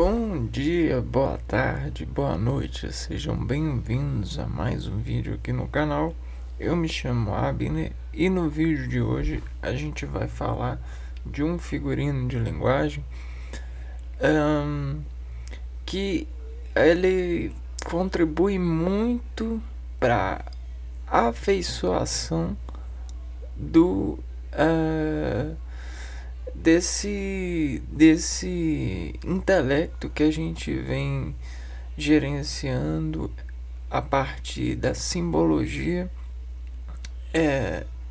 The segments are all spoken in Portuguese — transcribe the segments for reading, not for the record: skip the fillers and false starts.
Bom dia, boa tarde, boa noite, sejam bem-vindos a mais um vídeo aqui no canal. Eu me chamo Abner e no vídeo de hoje a gente vai falar de um figurino de linguagem que ele contribui muito para a afeiçoação do desse intelecto que a gente vem gerenciando a partir da simbologia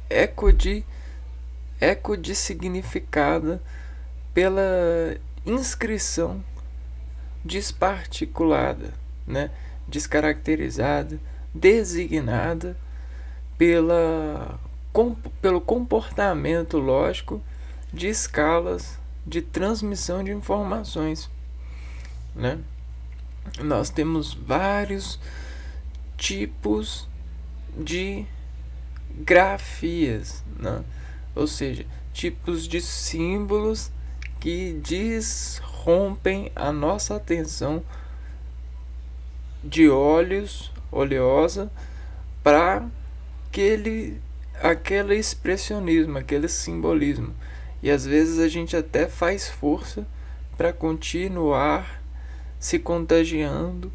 eco de significada pela inscrição desparticulada, né, descaracterizada, designada pelo comportamento lógico de escalas de transmissão de informações, né? Nós temos vários tipos de grafias, né? Ou seja, tipos de símbolos que desrompem a nossa atenção de oleosa para aquele expressionismo, aquele simbolismo. E às vezes a gente até faz força para continuar se contagiando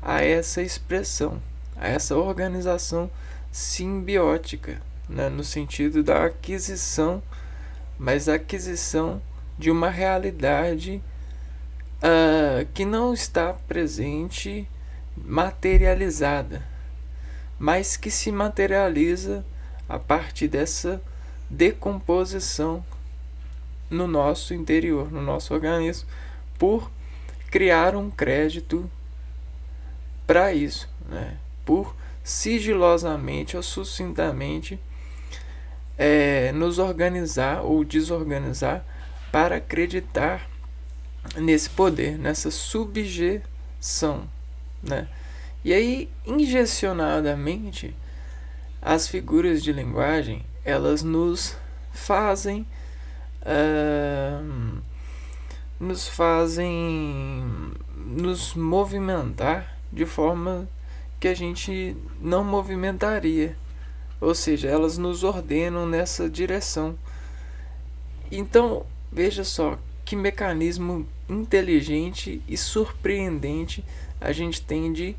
a essa expressão, a essa organização simbiótica, né? No sentido da aquisição, mas a aquisição de uma realidade que não está presente, materializada, mas que se materializa a partir dessa decomposição no nosso interior, no nosso organismo, por criar um crédito para isso, né? Por sigilosamente ou sucintamente nos organizar ou desorganizar para acreditar nesse poder, nessa subjeção, né? E aí, ingestionadamente, as figuras de linguagem, elas nos fazem nos movimentar de forma que a gente não movimentaria, ou seja, elas nos ordenam nessa direção. Então, veja só que mecanismo inteligente e surpreendente a gente tem de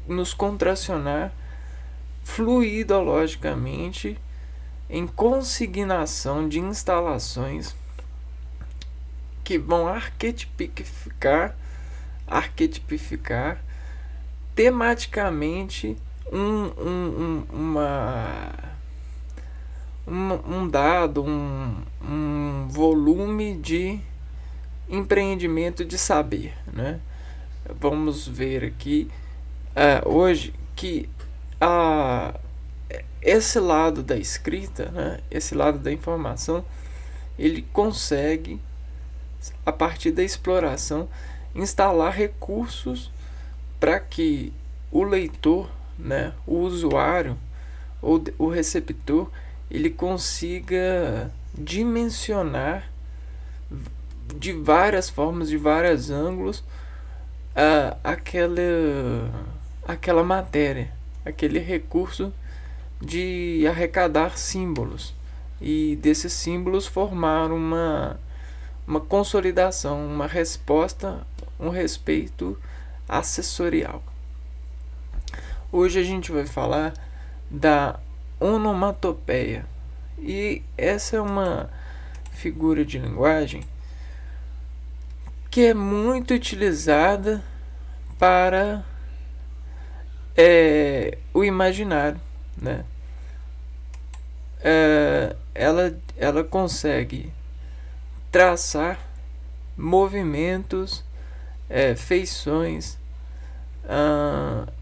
nos contracionar fluidologicamente em consignação de instalações que vão arquetipificar tematicamente um volume de empreendimento de saber, né? Vamos ver aqui hoje que esse lado da escrita, né, esse lado da informação, ele consegue, a partir da exploração, instalar recursos para que o leitor, né, o usuário ou o receptor, ele consiga dimensionar de várias formas, de vários ângulos, aquela matéria, aquele recurso de arrecadar símbolos, e desses símbolos formar uma consolidação, uma resposta, um respeito acessorial. Hoje a gente vai falar da onomatopeia, e essa é uma figura de linguagem que é muito utilizada para o imaginário, né? Ela consegue traçar movimentos, feições,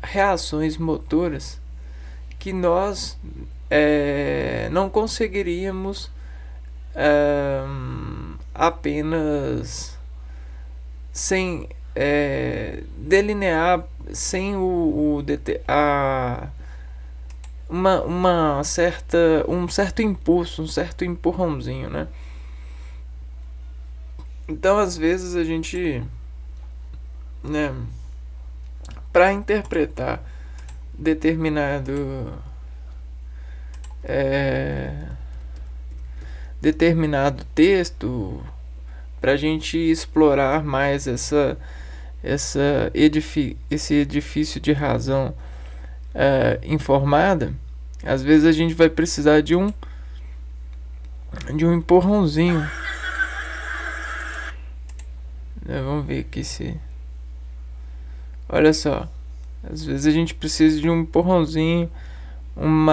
reações motoras que nós não conseguiríamos apenas sem delinear, sem um certo impulso, um certo empurrãozinho, né? Então, às vezes, a gente, né, para interpretar é, determinado texto, para a gente explorar mais esse edifício de razão informada, às vezes a gente vai precisar de um empurrãozinho. Vamos ver aqui se... Olha só. Às vezes a gente precisa de um empurrãozinho, um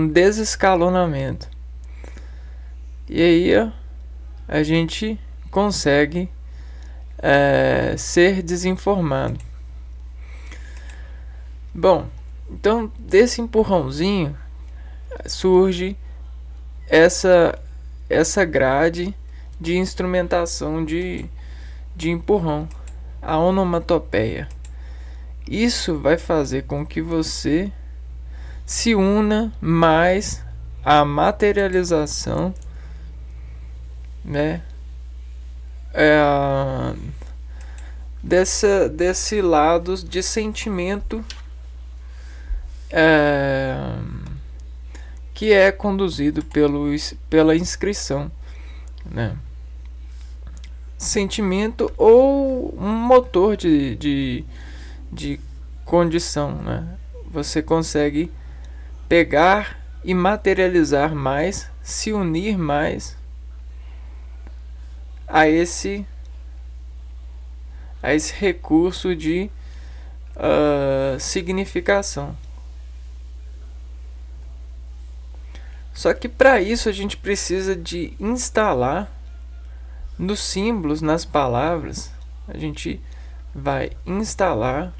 desescalonamento. E aí, ó, a gente consegue ser desinformado. Bom, então desse empurrãozinho surge essa grade de instrumentação de empurrão, a onomatopeia. Isso vai fazer com que você se una mais à materialização, né, desse lado de sentimento que é conduzido pela inscrição, né? Sentimento ou um motor de condição, né? Você consegue pegar e materializar mais, se unir mais a esse recurso de significação. Só que para isso a gente precisa de instalar nos símbolos, nas palavras, a gente vai instalar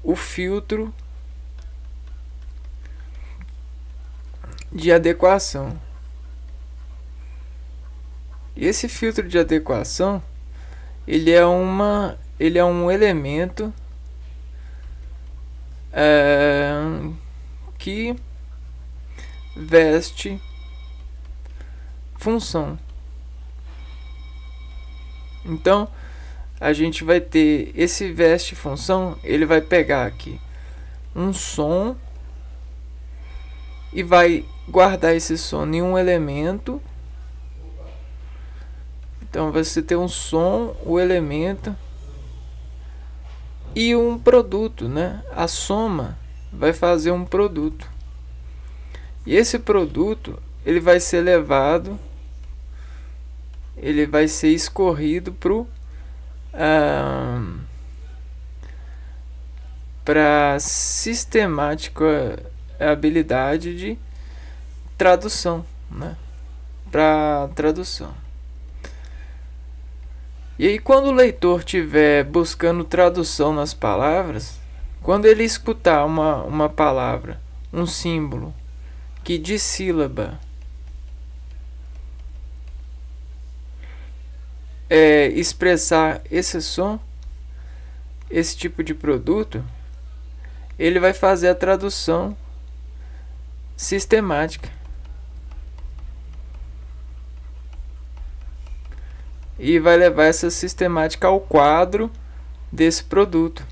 o filtro de adequação. E esse filtro de adequação, ele é um elemento que veste função. Então a gente vai ter esse veste função, ele vai pegar aqui um som e vai guardar esse som em um elemento. Então você tem um som, o elemento e um produto, né? A soma vai fazer um produto. E esse produto, ele vai ser levado, ele vai ser escorrido para sistemática habilidade de tradução, né? Para tradução. E aí, quando o leitor estiver buscando tradução nas palavras, quando ele escutar uma palavra, um símbolo que de sílaba expressar esse som, esse tipo de produto, ele vai fazer a tradução sistemática. E vai levar essa sistemática ao quadro desse produto.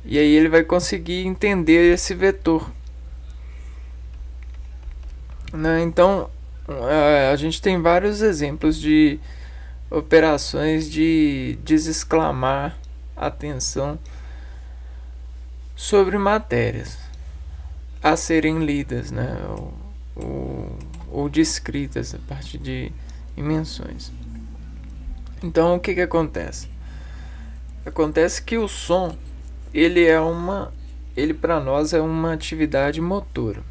E aí ele vai conseguir entender esse vetor, né? Então a gente tem vários exemplos de operações de desexclamar atenção sobre matérias a serem lidas, né? ou descritas a partir de dimensões. Então o que acontece? Acontece que o som, ele para nós é uma atividade motora.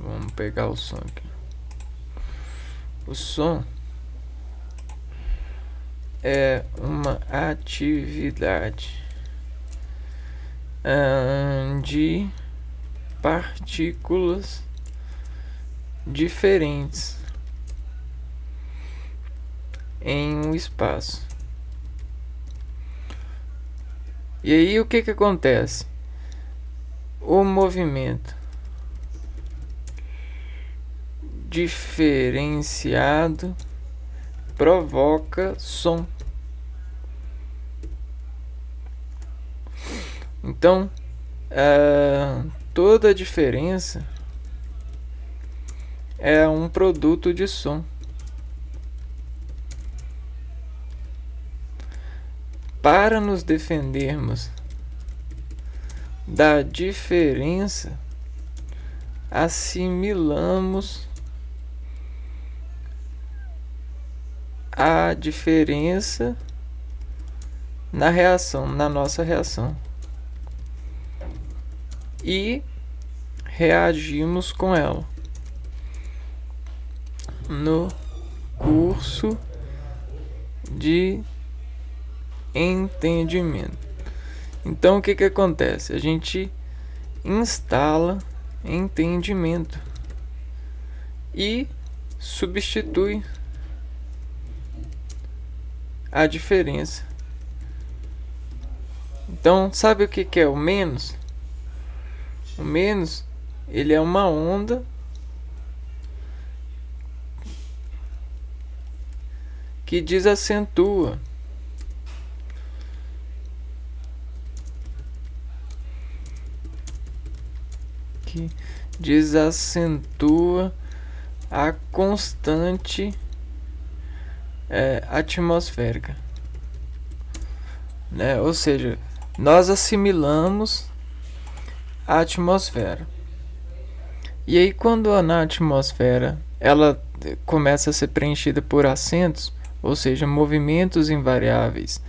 Vamos pegar o som aqui. O som é uma atividade de partículas diferentes em um espaço. E aí o que acontece? O movimento diferenciado provoca som. Então, toda diferença é um produto de som. Para nos defendermos da diferença, assimilamos a diferença na reação, na nossa reação, e reagimos com ela no curso de entendimento. Então o que acontece? A gente instala entendimento e substitui a diferença. Então, sabe o que é o menos? O menos, ele é uma onda que desacentua a constante atmosférica, né? Ou seja, nós assimilamos a atmosfera. E aí, quando na atmosfera ela começa a ser preenchida por acentos, ou seja, movimentos invariáveis,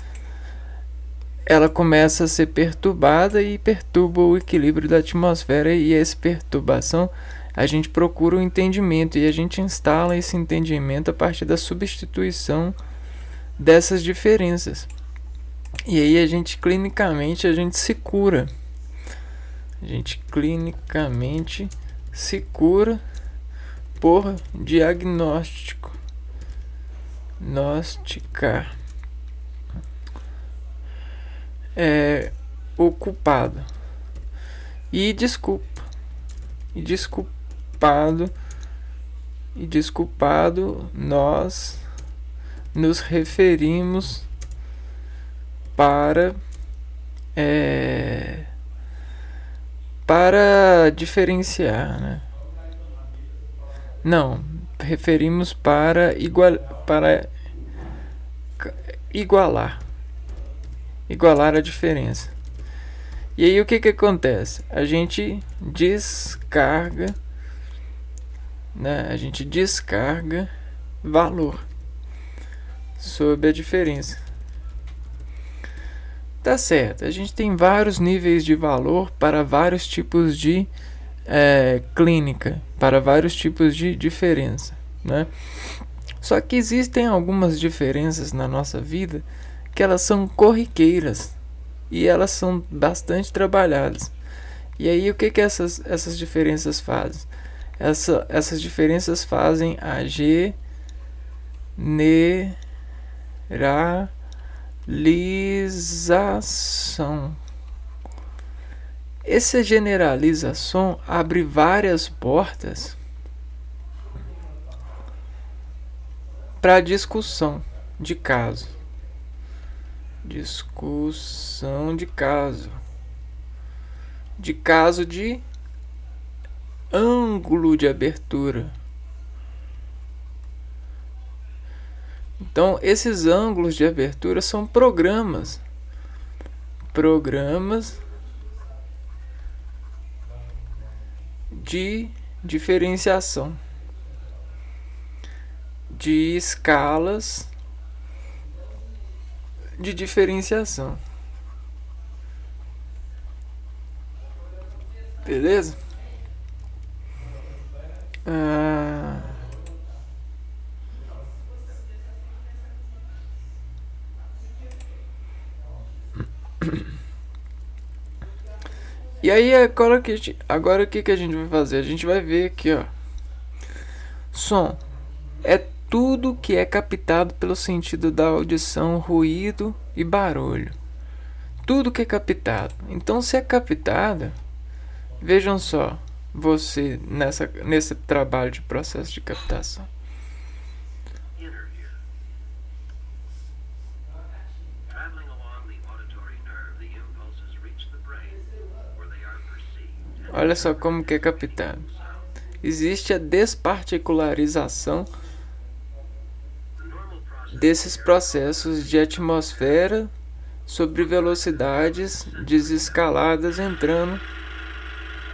ela começa a ser perturbada e perturba o equilíbrio da atmosfera, e essa perturbação a gente procura o entendimento, e a gente instala esse entendimento a partir da substituição dessas diferenças. E aí a gente clinicamente se cura. A gente clinicamente se cura por diagnóstico. Diagnosticar o culpado e desculpado nós nos referimos para diferenciar, né? Não, referimos para igualar a diferença. E aí o que acontece? A gente descarga, né? A gente descarga valor sobre a diferença. Tá certo, a gente tem vários níveis de valor para vários tipos de clínica, para vários tipos de diferença, né? Só que existem algumas diferenças na nossa vida que elas são corriqueiras e elas são bastante trabalhadas. E aí o que essas diferenças fazem? Essas diferenças fazem a generalização. Essa generalização abre várias portas para discussão de caso. Discussão de caso. De caso de ângulo de abertura. Então, esses ângulos de abertura são programas de diferenciação, de escalas de diferenciação. Beleza? E aí agora o que a gente vai fazer? A gente vai ver aqui, ó. Som é tudo que é captado pelo sentido da audição, ruído e barulho. Tudo que é captado. Então, se é captado, vejam só, você nesse trabalho de processo de captação? Olha só como que é captado. Existe a desparticularização desses processos de atmosfera sobre velocidades desescaladas entrando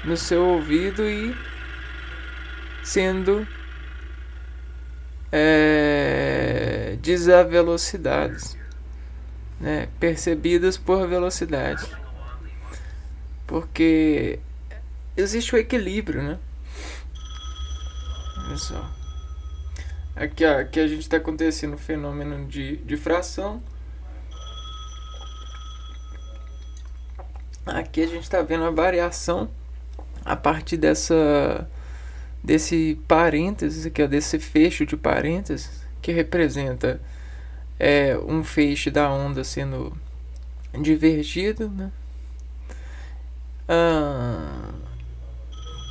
no seu ouvido e sendo desavelocidades, né, percebidas por velocidade, porque existe o equilíbrio, né? Olha só. Aqui a gente está acontecendo o fenômeno de difração. Aqui a gente está vendo a variação a partir desse parênteses aqui, ó, desse fecho de parênteses que representa um feixe da onda sendo divergido, né?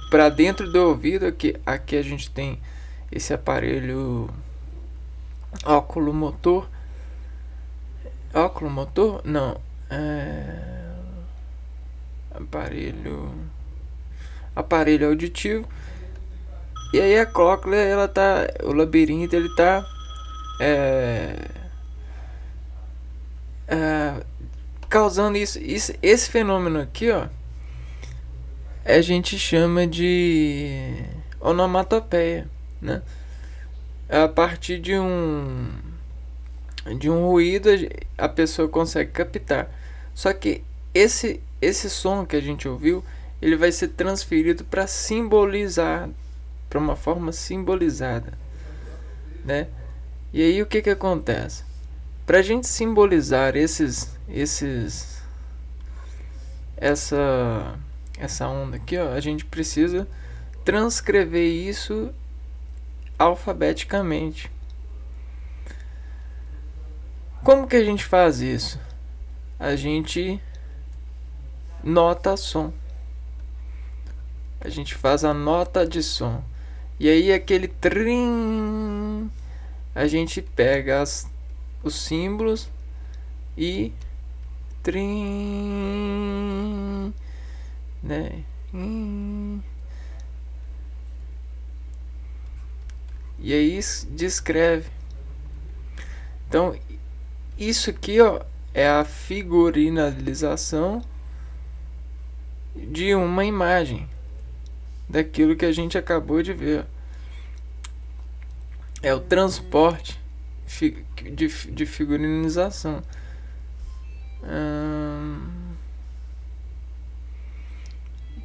Para dentro do ouvido, aqui a gente tem esse aparelho oculomotor. Oculomotor? Não. Aparelho auditivo. E aí a cóclea, ela tá, o labirinto, ele tá causando esse fenômeno aqui, ó, a gente chama de onomatopeia, né? A partir de um ruído a pessoa consegue captar. Só que esse som que a gente ouviu, ele vai ser transferido para simbolizar, para uma forma simbolizada, né? E aí o que acontece? Para a gente simbolizar essa onda aqui, ó, a gente precisa transcrever isso alfabeticamente. Como que a gente faz isso? A gente nota som. A gente faz a nota de som. E aí aquele trim, a gente pega os símbolos e trim, né? E aí descreve. Então isso aqui, ó, é a figurinalização de uma imagem daquilo que a gente acabou de ver. É o transporte de figurinização.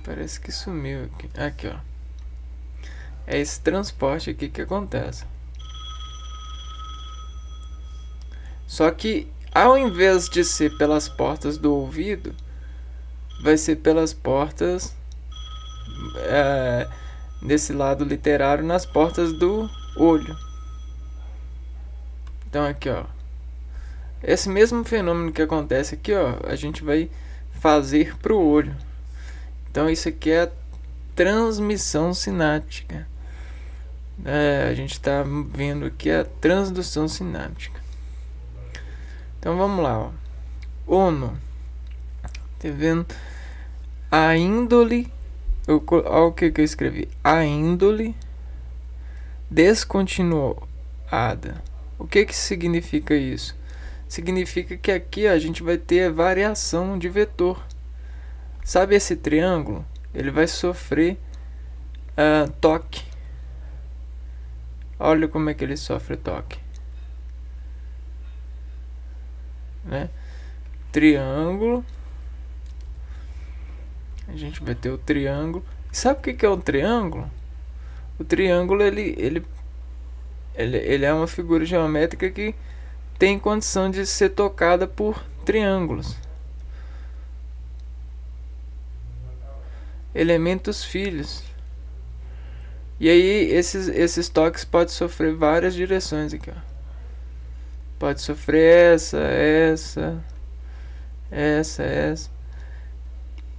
Parece que sumiu aqui. Aqui, ó. É esse transporte aqui que acontece. Só que ao invés de ser pelas portas do ouvido, vai ser pelas portas desse lado literário, nas portas do olho. Então aqui, ó, esse mesmo fenômeno que acontece aqui, ó, a gente vai fazer para o olho. Então isso aqui é a transmissão sináptica. A gente está vendo aqui a transdução sináptica. Então vamos lá, ó. Ono. Tá vendo? A índole. Olha o que eu escrevi. A índole descontinuada. O que significa isso? Significa que aqui a gente vai ter variação de vetor. Sabe esse triângulo? Ele vai sofrer toque. Olha como é que ele sofre toque, né? Triângulo. A gente vai ter o triângulo. Sabe o que é um triângulo? O triângulo ele é uma figura geométrica que tem condição de ser tocada por triângulos. Elementos filhos. E aí esses toques podem sofrer várias direções aqui, ó. Pode sofrer essa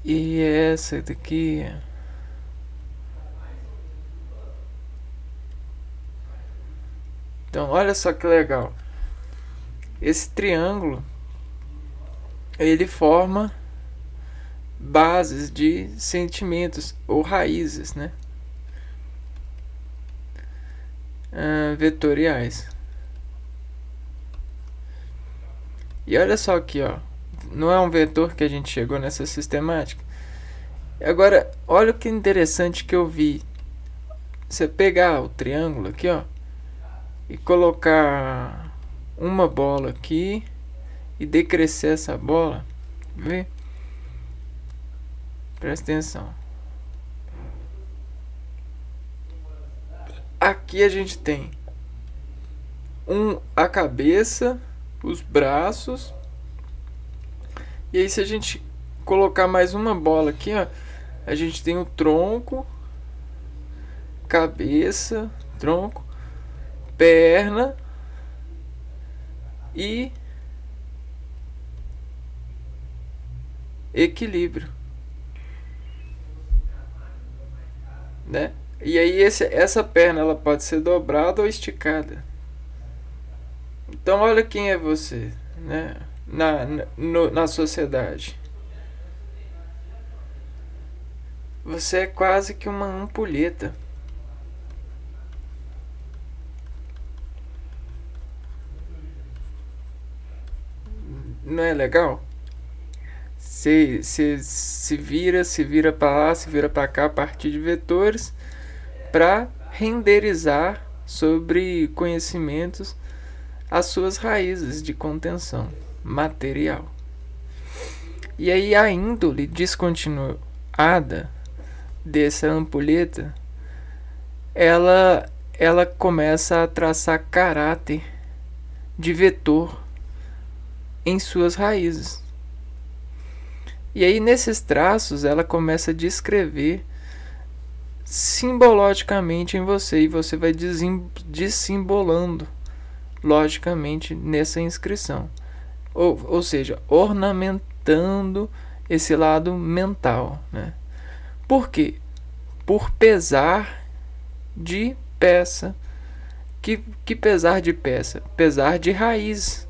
e essa daqui. Então, olha só que legal. Esse triângulo, ele forma bases de sentimentos ou raízes, né? Vetoriais. E olha só aqui, ó. Não é um vetor que a gente chegou nessa sistemática. Agora, olha o que interessante que eu vi. Você pegar o triângulo aqui, ó, e colocar uma bola aqui e decrescer essa bola, vê? Presta atenção. Aqui a gente tem a cabeça, os braços. E aí, se a gente colocar mais uma bola aqui, ó, a gente tem o tronco, cabeça, tronco, perna e equilíbrio, né? E aí essa perna ela pode ser dobrada ou esticada. Então olha quem é você, né? Na sociedade. Você é quase que uma ampulheta. Não é legal? Se vira para lá, se vira para cá a partir de vetores para renderizar sobre conhecimentos as suas raízes de contenção material. E aí a índole descontinuada dessa ampulheta, ela começa a traçar caráter de vetor em suas raízes. E aí nesses traços ela começa a descrever simbologicamente em você, e você vai dessimbolando logicamente nessa inscrição, ou seja, ornamentando esse lado mental, né? Por quê? Por pesar de peça. Que pesar de peça? Pesar de raiz,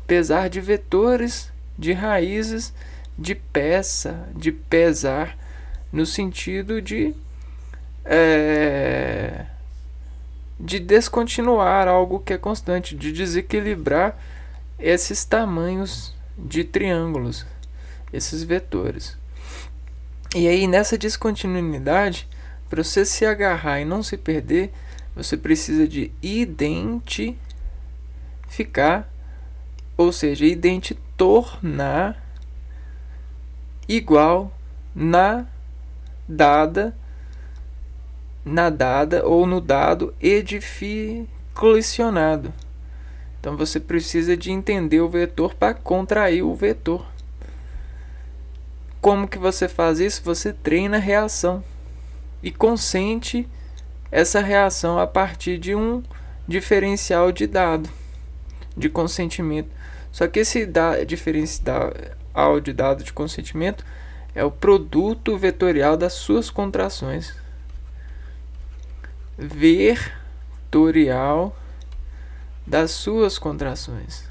pesar de vetores, de raízes, de peça, de pesar, no sentido de descontinuar algo que é constante, de desequilibrar esses tamanhos de triângulos, esses vetores. E aí nessa descontinuidade, para você se agarrar e não se perder, você precisa de identificar, ou seja, tornar igual na dada ou no dado edificacionado. Então você precisa de entender o vetor para contrair o vetor. Como que você faz isso? Você treina a reação e consente essa reação a partir de um diferencial de dado, de consentimento. Só que esse diferencial de dado de consentimento é o produto vetorial das suas contrações. Vetorial das suas contrações.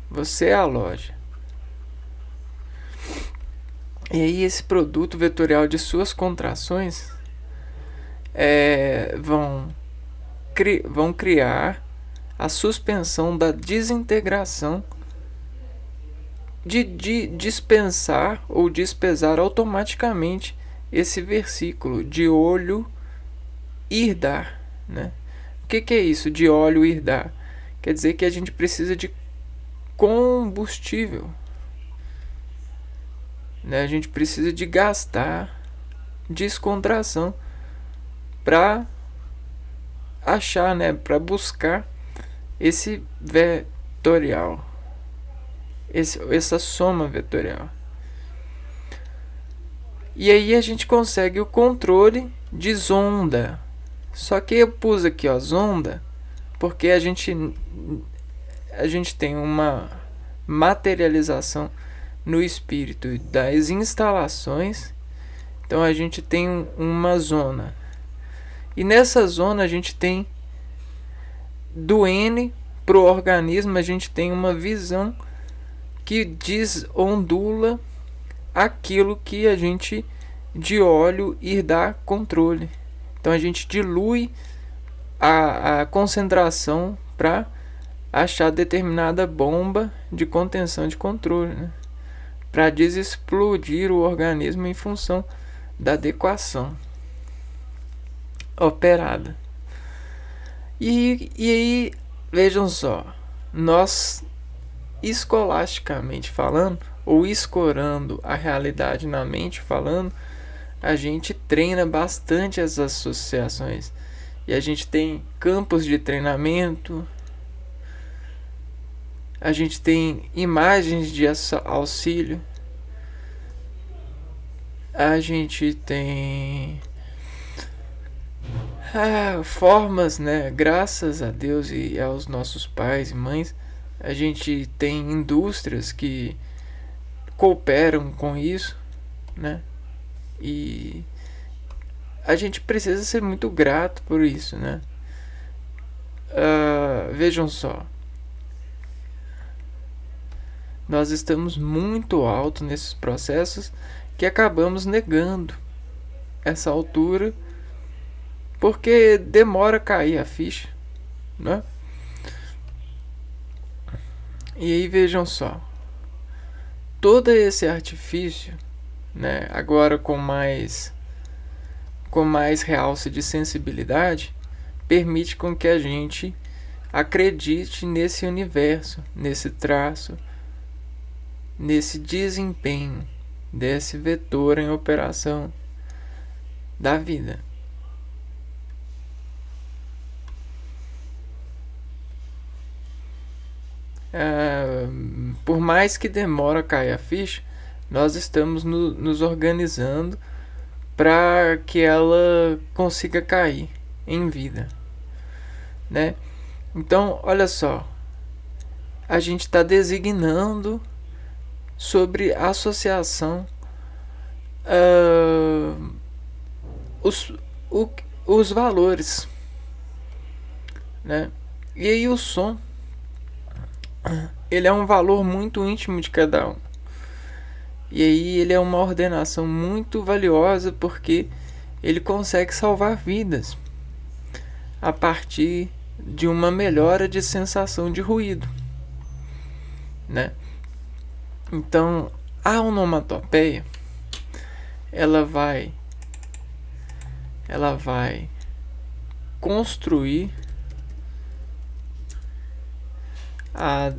Você é a loja. E aí esse produto vetorial de suas contrações vão criar a suspensão da desintegração de dispensar ou despesar automaticamente esse versículo de olho ir dar, né? O que é isso de óleo ir dar? Quer dizer que a gente precisa de combustível, né? A gente precisa de gastar descontração para achar, né? Para buscar esse vetorial, essa soma vetorial. E aí a gente consegue o controle de zonda. Só que eu pus aqui, ó, zonda, porque a gente tem uma materialização no espírito das instalações. Então a gente tem uma zona. E nessa zona a gente tem do N para o organismo a gente tem uma visão que desondula aquilo que a gente de óleo ir dar controle. Então a gente dilui a concentração para achar determinada bomba de contenção de controle, né? Para desexplodir o organismo em função da adequação operada. E aí, vejam só, nós escolasticamente falando, ou escorando a realidade na mente falando, a gente treina bastante as associações. E a gente tem campos de treinamento, a gente tem imagens de auxílio, a gente tem formas, né? Graças a Deus e aos nossos pais e mães, a gente tem indústrias que cooperam com isso, né? E a gente precisa ser muito grato por isso, né? Vejam só, nós estamos muito alto nesses processos que acabamos negando essa altura porque demora a cair a ficha, né? E aí vejam só, todo esse artifício, né, agora com mais realce de sensibilidade, permite com que a gente acredite nesse universo, nesse traço, nesse desempenho desse vetor em operação da vida. Por mais que demore a cair a ficha, nós estamos nos organizando para que ela consiga cair em vida, né? Então, olha só, a gente está designando sobre a associação os valores, né? E aí o som, ele é um valor muito íntimo de cada um. E aí ele é uma ordenação muito valiosa porque ele consegue salvar vidas a partir de uma melhora de sensação de ruído, né? Então, a onomatopeia ela vai construir a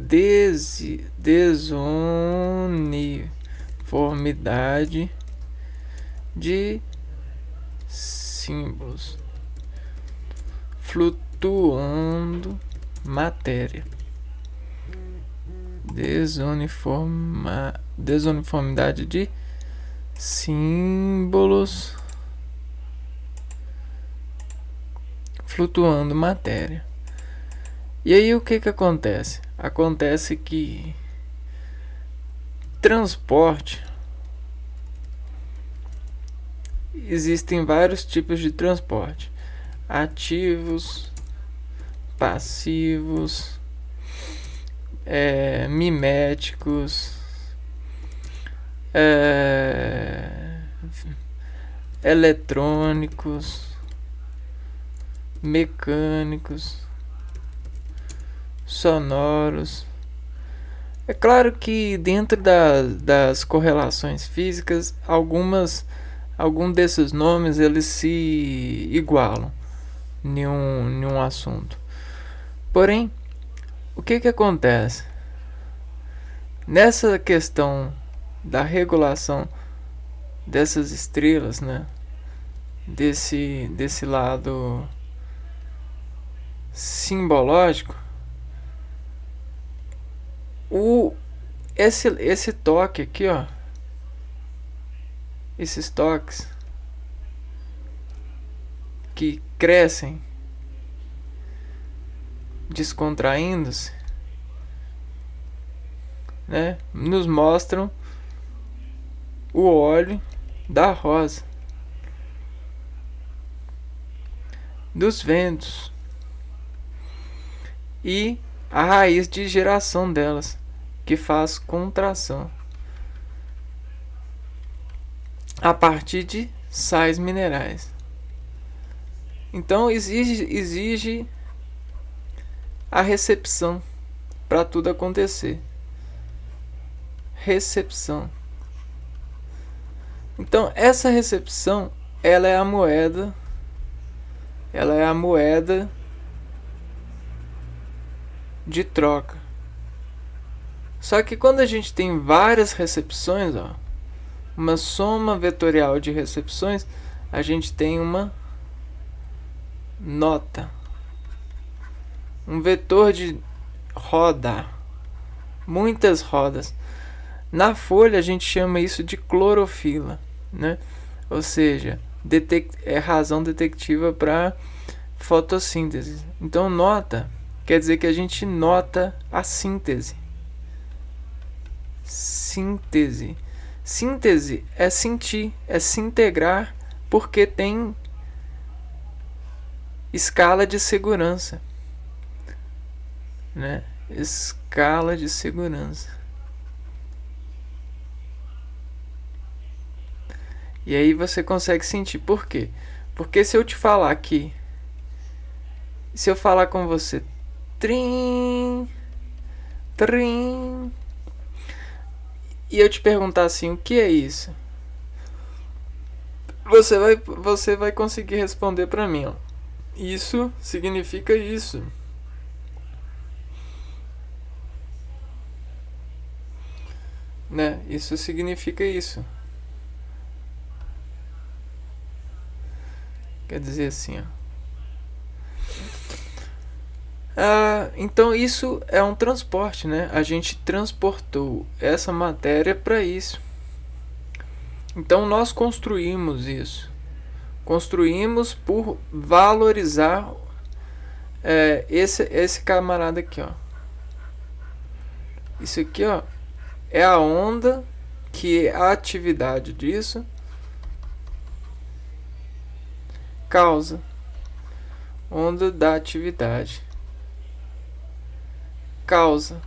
desuniformidade de símbolos flutuando matéria. Desuniformidade de símbolos flutuando matéria. E aí o que acontece? Acontece que transporte, existem vários tipos de transporte: ativos, passivos, miméticos, eletrônicos, mecânicos, sonoros. É claro que dentro das correlações físicas, alguns desses nomes eles se igualam em um assunto. Porém, o que acontece? Nessa questão da regulação dessas estrelas, né? Desse lado simbológico, esse toque aqui, ó, esses toques que crescem descontraindo-se, né, nos mostram o óleo da rosa, dos ventos. e a raiz de geração delas, que faz contração a partir de sais minerais. Então exige a recepção para tudo acontecer. Recepção. Então essa recepção, ela é a moeda de troca. Só que quando a gente tem várias recepções, ó, uma soma vetorial de recepções, a gente tem uma nota, um vetor de roda, muitas rodas. Na folha a gente chama isso de clorofila, né? Ou seja, é razão detectiva para fotossíntese. Então nota quer dizer que a gente nota a síntese. Síntese. Síntese é sentir, é se integrar, porque tem escala de segurança, né? Escala de segurança. E aí você consegue sentir. Por quê? Porque se eu te falar aqui, se eu falar com você, trim, trim, e eu te perguntar assim, o que é isso? Você vai conseguir responder para mim, ó. Isso significa isso. Né? Isso significa isso. Quer dizer assim, ó. Então isso é um transporte, né? A gente transportou essa matéria para isso. Então nós construímos isso. Construímos por valorizar esse camarada aqui, ó. Isso aqui, ó, é a onda, que a atividade disso causa. Onda da atividade causa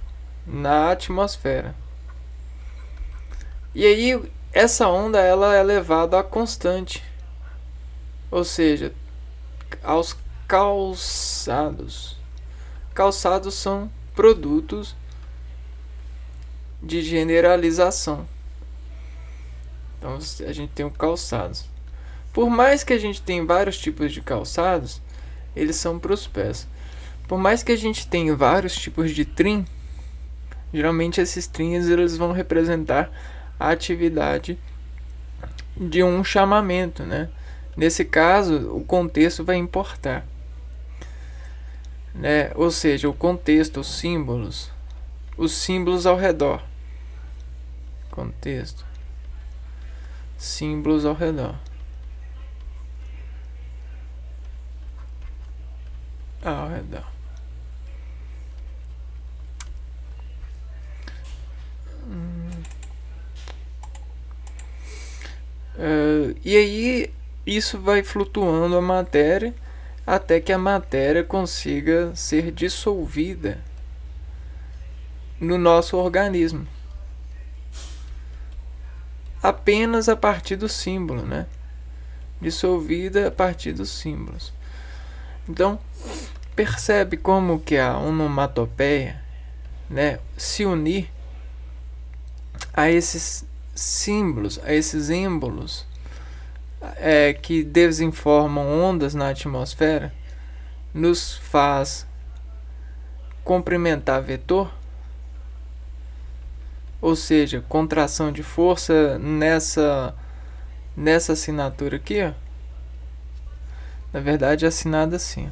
na atmosfera. E aí essa onda, ela é levada a constante, ou seja, aos calçados. Calçados são produtos de generalização. Então a gente tem o calçados. Por mais que a gente tenha vários tipos de calçados, eles são para os pés. Por mais que a gente tenha vários tipos de trim, geralmente esses trims eles vão representar a atividade de um chamamento, né? Nesse caso, o contexto vai importar, né? Ou seja, o contexto, os símbolos ao redor. Contexto, símbolos ao redor. Ao redor. E aí isso vai flutuando a matéria até que a matéria consiga ser dissolvida no nosso organismo, apenas a partir do símbolo, né? Dissolvida a partir dos símbolos. Então percebe como que a onomatopeia, né, se unir a esses símbolos, a esses êmbolos que desinformam ondas na atmosfera, nos faz cumprimentar vetor, ou seja, contração de força nessa assinatura aqui, ó. Na verdade é assinada assim,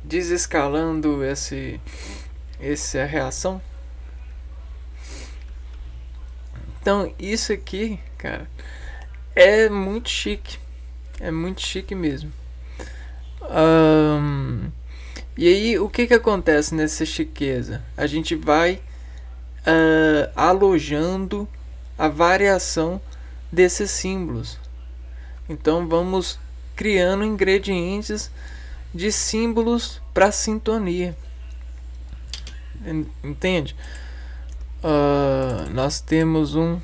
desescalando essa reação. Então isso aqui, cara, é muito chique. É muito chique mesmo. E aí o que acontece nessa chiqueza? A gente vai alojando a variação desses símbolos. Então vamos criando ingredientes de símbolos para sintonia. Entende? Nós temos um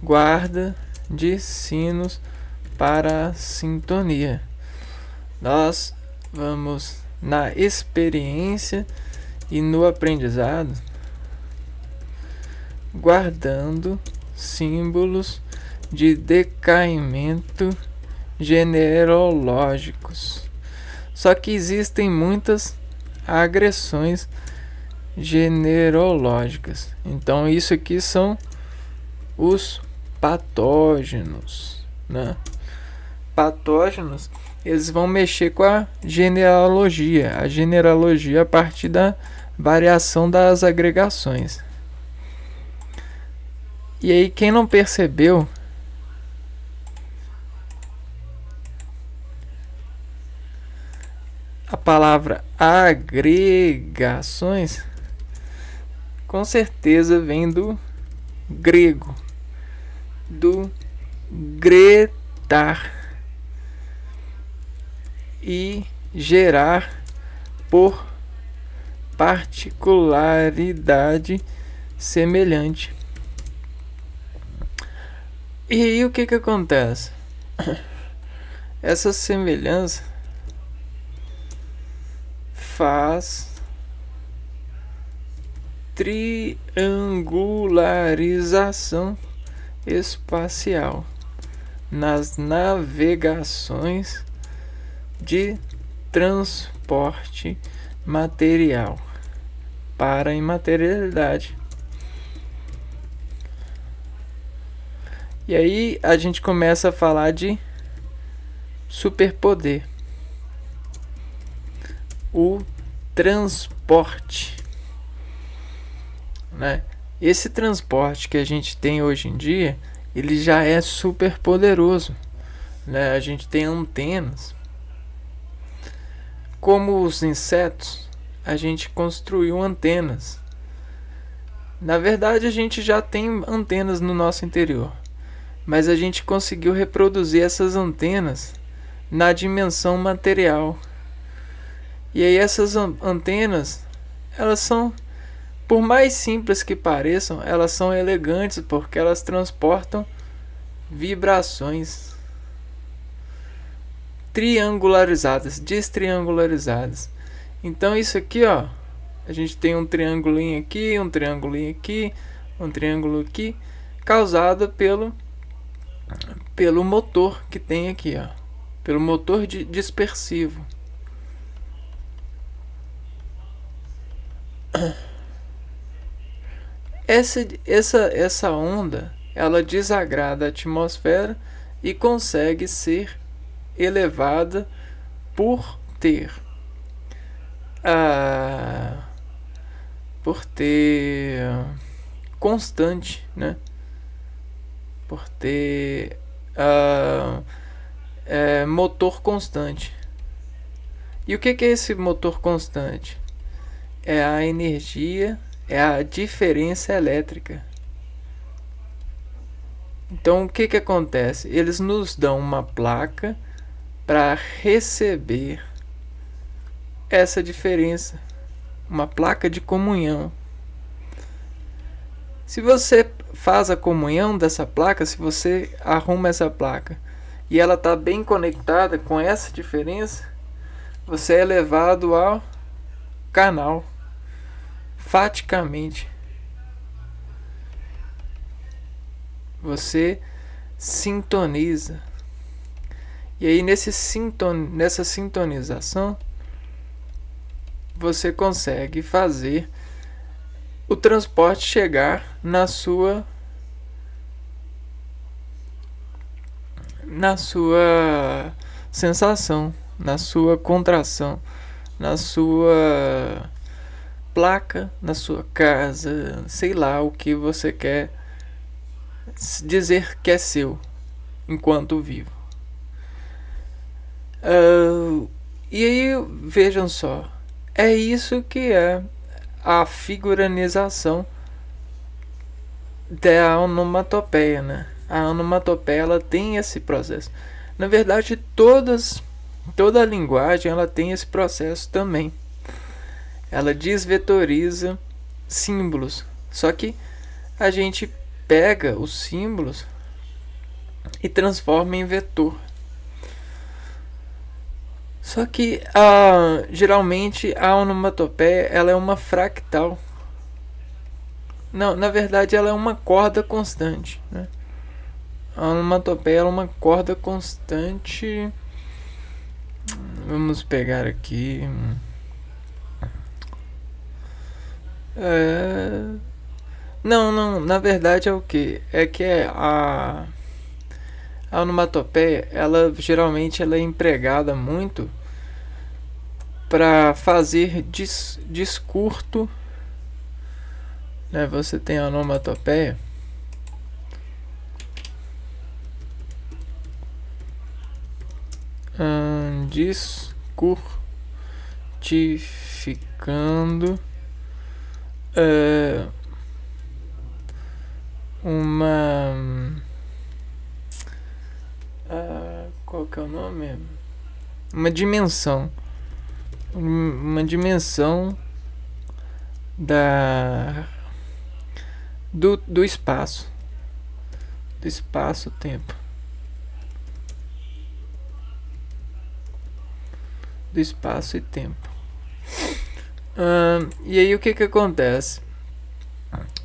guarda de sinos para a sintonia. Nós vamos na experiência e no aprendizado guardando símbolos de decaimento generológicos. Só que existem muitas agressões generológicas. Então isso aqui são os patógenos, né? Patógenos, eles vão mexer com a genealogia a partir da variação das agregações. E aí, quem não percebeu, a palavra agregações com certeza vem do grego, do gretar e gerar por particularidade semelhante. E aí o que acontece? Essa semelhança faz triangularização espacial nas navegações de transporte material para a imaterialidade. E aí a gente começa a falar de superpoder. O transporte, né? Esse transporte que a gente tem hoje em dia, ele já é super poderoso, né? A gente tem antenas. Como os insetos, a gente construiu antenas. Na verdade, a gente já tem antenas no nosso interior, mas a gente conseguiu reproduzir essas antenas na dimensão material. E aí essas antenas, elas são, por mais simples que pareçam, elas são elegantes porque elas transportam vibrações triangularizadas, destriangularizadas. Então isso aqui, ó, a gente tem um triângulozinho aqui, um triângulozinho aqui, um triângulo aqui, causado pelo motor que tem aqui, ó, pelo motor dispersivo. Essa onda, ela desagrada a atmosfera e consegue ser elevada por ter constante, né? Por ter motor constante. E o que é esse motor constante? É a energia, é a diferença elétrica. Então o que acontece? Eles nos dão uma placa para receber essa diferença, uma placa de comunhão. Se você faz a comunhão dessa placa, se você arruma essa placa e ela está bem conectada com essa diferença, você é levado ao canal faticamente. Você sintoniza. E aí nessa sintonização você consegue fazer o transporte chegar na sua sensação, na sua contração, na sua placa, na sua casa, sei lá o que você quer dizer que é seu enquanto vivo. E aí vejam só, é isso que é a figuranização da onomatopeia, né? A onomatopeia ela tem esse processo. Na verdade, toda a linguagem ela tem esse processo também. Ela desvetoriza símbolos. Só que a gente pega os símbolos e transforma em vetor. Só que geralmente a onomatopeia ela é uma fractal. Não, na verdade ela é uma corda constante, né? A onomatopeia é uma corda constante. Vamos pegar aqui. Não, na verdade é o que? É que a onomatopeia, ela geralmente ela é empregada muito para fazer discurso, né? Você tem a onomatopeia. Discurtificando qual que é o nome? Uma dimensão do espaço, do espaço-tempo, do espaço e tempo. E aí o que acontece?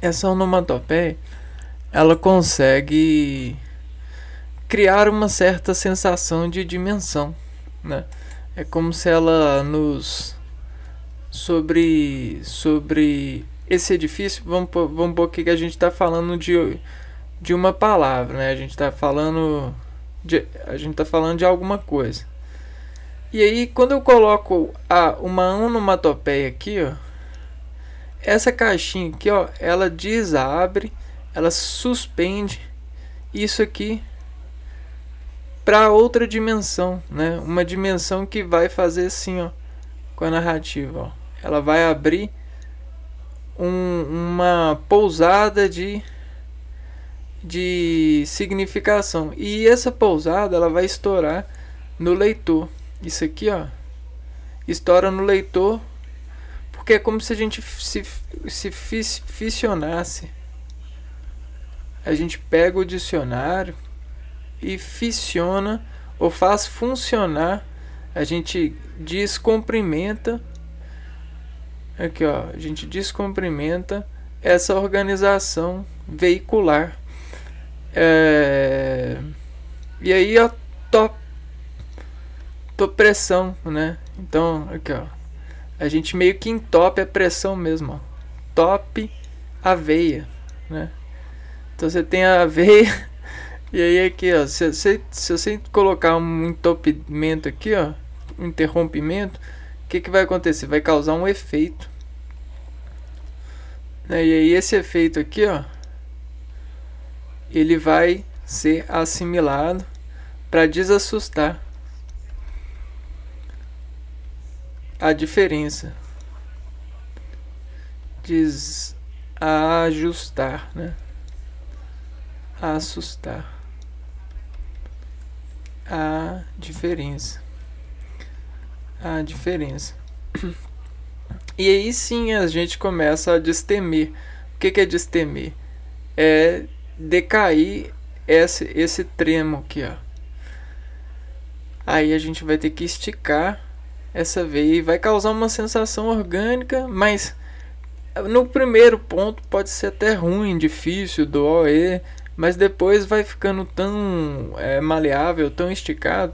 Essa onomatopeia ela consegue criar uma certa sensação de dimensão, né? É como se ela nos sobre esse edifício, vamos pôr aqui que a gente está falando de uma palavra, né? A gente está falando de alguma coisa. E aí quando eu coloco uma onomatopeia aqui, ó, essa caixinha aqui, ó, ela desabre, ela suspende isso aqui para outra dimensão, né? Uma dimensão que vai fazer assim, ó, com a narrativa, ó. Ela vai abrir uma pousada de significação, e essa pousada ela vai estourar no leitor. Isso aqui, ó, estoura no leitor, porque é como se a gente se fissionasse. A gente pega o dicionário e fissiona ou faz funcionar, a gente descomprimenta aqui, ó, a gente descomprimenta essa organização veicular. E aí, ó, pressão, né? Então, aqui, ó, a gente meio que entope a pressão mesmo, ó. Tope a veia, né? Então você tem a veia. E aí aqui, ó, se você colocar um entupimento aqui, ó, um interrompimento, o que vai acontecer? Vai causar um efeito. E aí esse efeito aqui, ó, ele vai ser assimilado para desassustar a diferença. Desajustar, né? Assustar a diferença. E aí sim a gente começa a destemer. O que é destemer? É decair esse tremo aqui, ó. Aí a gente vai ter que esticar essa veia e vai causar uma sensação orgânica, mas no primeiro ponto pode ser até ruim, difícil, doer, mas depois vai ficando tão maleável, tão esticado,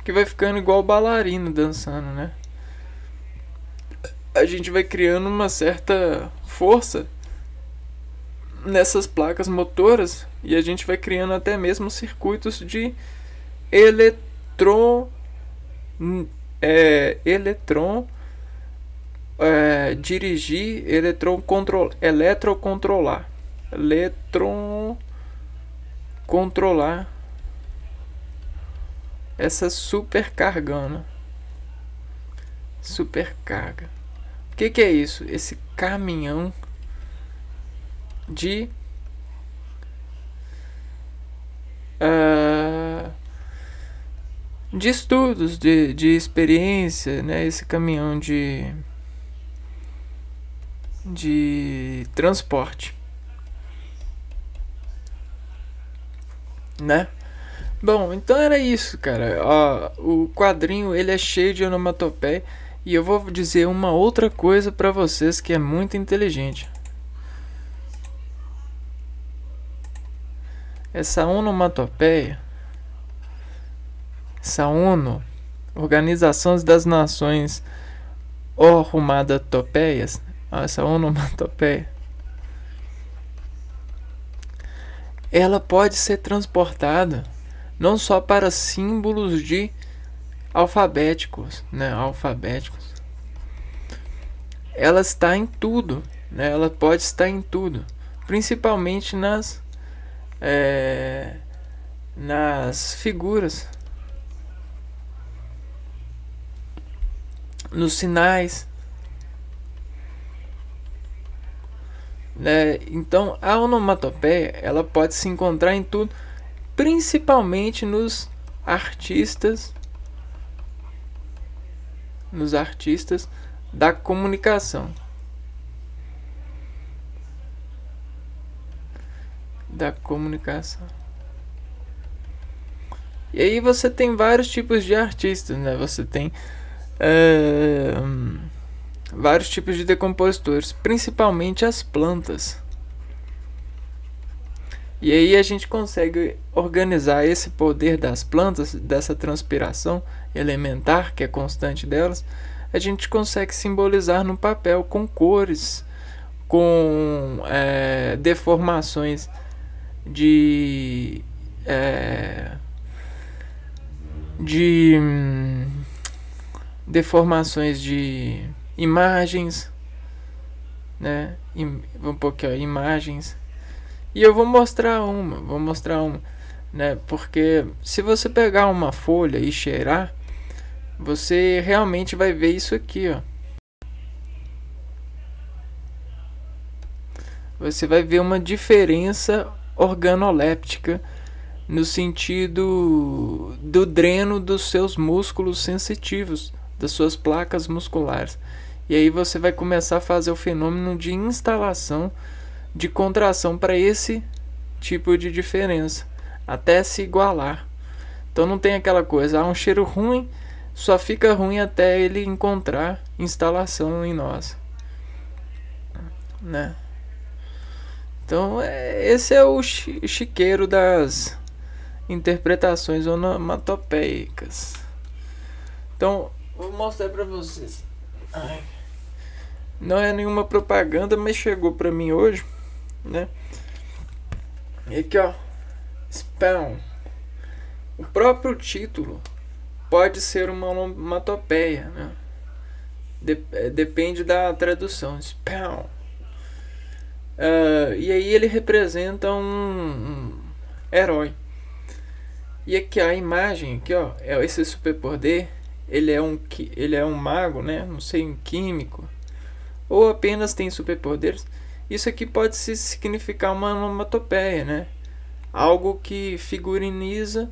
que vai ficando igual bailarino dançando, né? A gente vai criando uma certa força nessas placas motoras e a gente vai criando até mesmo circuitos de dirigir, controlar essa supercarga. O que é isso? Esse caminhão de de estudos, de experiência, né? Esse caminhão de transporte, né? Bom, então era isso, cara. Ó, o quadrinho ele é cheio de onomatopeia e eu vou dizer uma outra coisa para vocês que é muito inteligente. Essa onomatopeia, essa ONU, Organização das Nações Onomatopeias, essa onomatopeia, ela pode ser transportada não só para símbolos de alfabéticos, né, ela está em tudo, né, ela pode estar em tudo, principalmente nas figuras, nos sinais, né? Então a onomatopeia ela pode se encontrar em tudo, principalmente nos artistas da comunicação. E aí você tem vários tipos de artistas, né? Você tem vários tipos de decompositores, principalmente as plantas. E aí a gente consegue organizar esse poder das plantas, dessa transpiração elementar que é constante delas, a gente consegue simbolizar no papel com cores, com deformações de deformações de imagens, né? Um pouquinho imagens. E eu vou mostrar uma, né? Porque se você pegar uma folha e cheirar, você realmente vai ver isso aqui, ó. Você vai ver uma diferença organoléptica no sentido do dreno dos seus músculos sensitivos, das suas placas musculares. E aí você vai começar a fazer o fenômeno de instalação de contração para esse tipo de diferença, até se igualar. Então não tem aquela coisa, um cheiro ruim só fica ruim até ele encontrar instalação em nós, né? Então esse é o chiqueiro das interpretações onomatopeicas. Então vou mostrar para vocês. Não é nenhuma propaganda, mas chegou para mim hoje, né? E aqui, ó, spam. O próprio título pode ser uma onomatopeia, né? Depende da tradução. Spam. E aí ele representa um herói. E aqui a imagem, aqui, ó, é esse superpoder. Ele é um mago, né? Não sei, um químico, ou apenas tem superpoderes. Isso aqui pode significar uma onomatopeia, né? Algo que figuriniza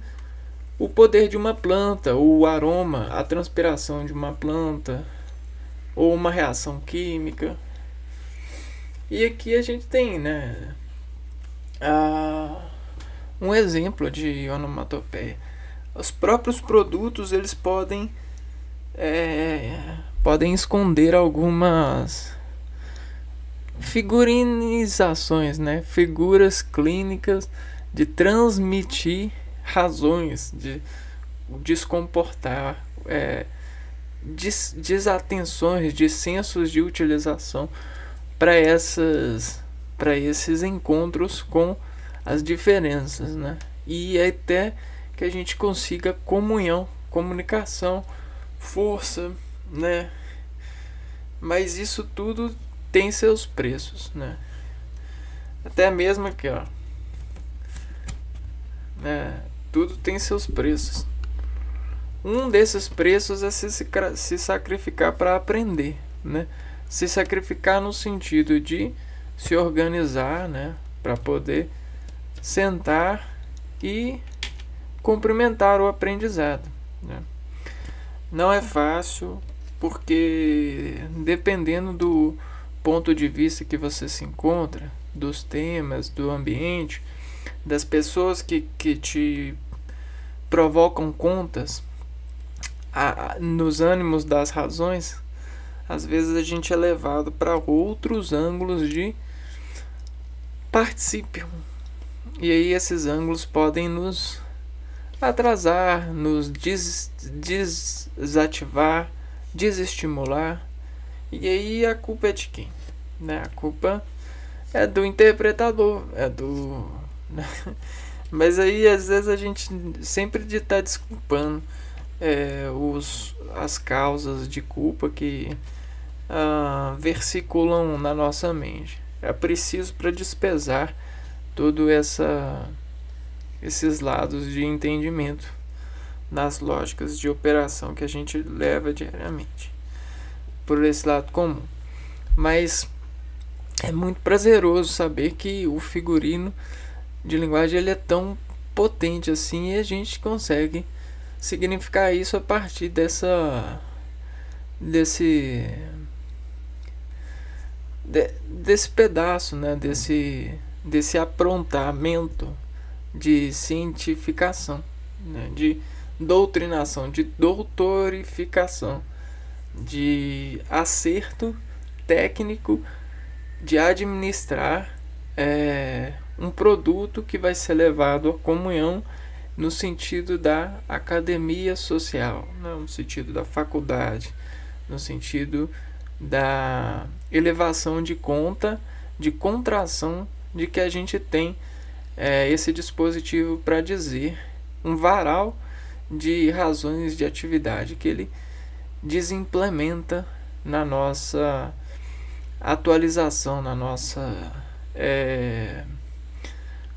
o poder de uma planta, ou o aroma, a transpiração de uma planta, ou uma reação química. E aqui a gente tem, né, um exemplo de onomatopeia. Os próprios produtos eles podem esconder algumas figurinizações, né? Figuras clínicas de transmitir razões, de descomportar, desatenções, dissensos de utilização para esses encontros com as diferenças, né? E até que a gente consiga comunhão, comunicação, força, né? Mas isso tudo tem seus preços, né? Até mesmo aqui, ó, né? Tudo tem seus preços. Um desses preços é se sacrificar para aprender, né? Se sacrificar no sentido de se organizar, né? Para poder sentar e cumprimentar o aprendizado, né? Não é fácil, porque dependendo do ponto de vista que você se encontra, dos temas, do ambiente, das pessoas que te provocam contas, nos ânimos das razões, às vezes a gente é levado para outros ângulos de particípio. E aí esses ângulos podem nos atrasar, nos desativar, desestimular. E aí a culpa é de quem? Né? A culpa é do interpretador, é do... Mas aí às vezes a gente sempre está desculpando as causas de culpa que versiculam na nossa mente. É preciso para despesar todo esses lados de entendimento nas lógicas de operação que a gente leva diariamente por esse lado comum. Mas é muito prazeroso saber que o figurino de linguagem ele é tão potente assim, e a gente consegue significar isso a partir desse pedaço, né? desse aprontamento de cientificação, né? De doutrinação, de doutorificação, de acerto técnico, de administrar um produto que vai ser levado à comunhão no sentido da academia social, no sentido da faculdade, no sentido da elevação de conta, de contração de que a gente tem esse dispositivo para dizer um varal de razões de atividade que ele desimplementa na nossa atualização, na nossa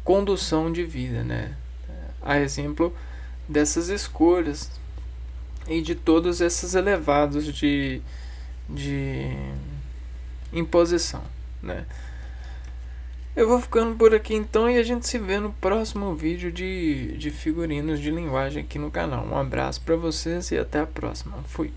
condução de vida, né? A exemplo dessas escolhas e de todos esses elevados de imposição, né? Eu vou ficando por aqui então, e a gente se vê no próximo vídeo de figurinos de linguagem aqui no canal. Um abraço para vocês e até a próxima. Fui!